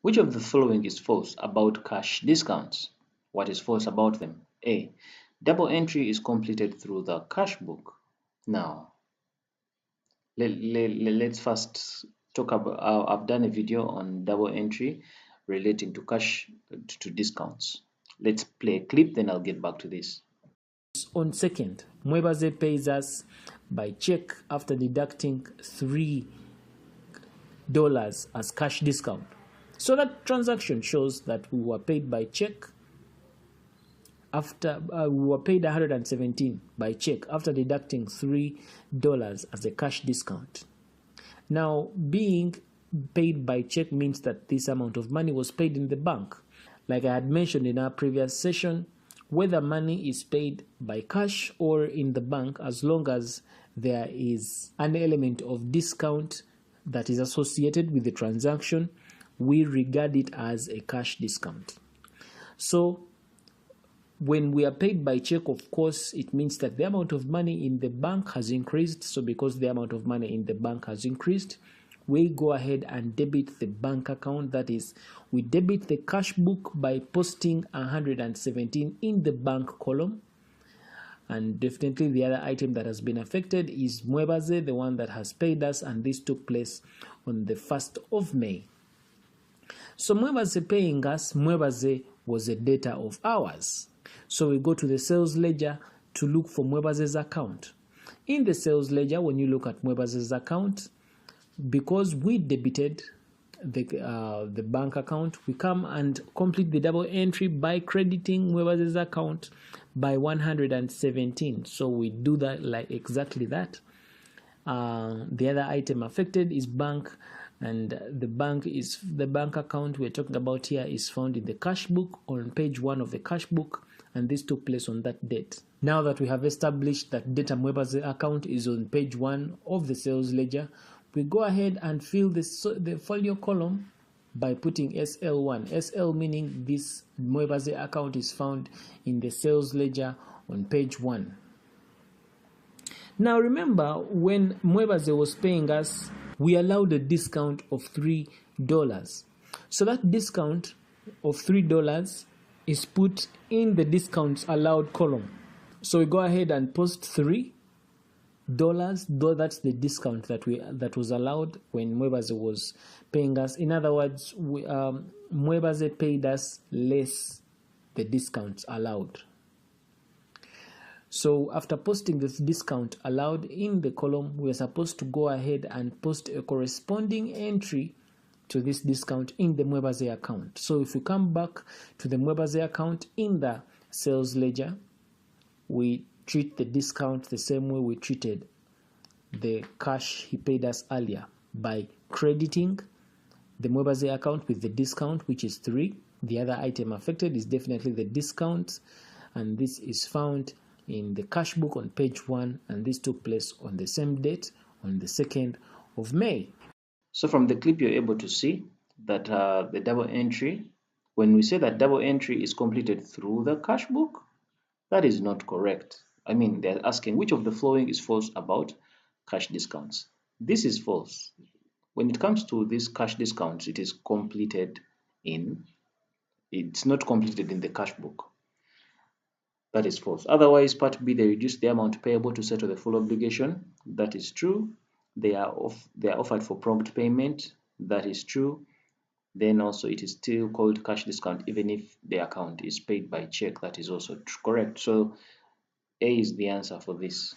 Which of the following is false about cash discounts? What is false about them? A. Double entry is completed through the cash book. Now, let's first talk about, I've done a video on double entry relating to cash to discounts. Let's play a clip, then I'll get back to this. On second, Mwebaze pays us by check after deducting $3 as cash discount. So that transaction shows that we were paid by check after we were paid 117 by check after deducting $3 as a cash discount. Now, being paid by check means that this amount of money was paid in the bank. Like I had mentioned in our previous session, whether money is paid by cash or in the bank, as long as there is an element of discount that is associated with the transaction, we regard it as a cash discount. So when we are paid by check, of course, it means that the amount of money in the bank has increased. So because the amount of money in the bank has increased, we go ahead and debit the bank account. That is, we debit the cash book by posting 117 in the bank column. And definitely the other item that has been affected is Mwebaze, the one that has paid us, and this took place on the 1st of May. So Mwebaze paying us, Mwebaze was a debtor of ours. So we go to the sales ledger to look for Mwebaze's account. In the sales ledger, when you look at Mwebaze's account, because we debited the bank account, we come and complete the double entry by crediting Mwebaze's account by 117. So we do that like exactly that. The other item affected is bank, and the bank account we're talking about here is found in the cash book on page 1 of the cash book, and this took place on that date. Now that we have established that data Mwebaze account is on page 1 of the sales ledger, we go ahead and fill the folio column by putting SL1. SL meaning this Mwebaze account is found in the sales ledger on page 1. Now remember, when Mwebaze was paying us, we allowed a discount of $3. So that discount of $3 is put in the discounts allowed column. So we go ahead and post $3, though that's the discount that was allowed when Mwebaze was paying us. In other words, Mwebaze paid us less the discounts allowed. So after posting this discount allowed in the column, we are supposed to go ahead and post a corresponding entry to this discount in the Mwebaze account. So if we come back to the Mwebaze account in the sales ledger, we treat the discount the same way we treated the cash he paid us earlier, by crediting the Mwebaze account with the discount, which is 3. The other item affected is definitely the discount, and this is found in the cash book on page 1, and this took place on the same date, on the 2nd of May. So from the clip, you're able to see that the double entry, when we say that double entry is completed through the cash book, that is not correct. I mean, they're asking which of the following is false about cash discounts. This is false. When it comes to these cash discounts, it's not completed in the cash book. That is false. Otherwise, part B, they reduce the amount payable to settle the full obligation. That is true. They are offered for prompt payment. That is true. Then also it is still called cash discount even if the account is paid by check. That is also correct. So A is the answer for this.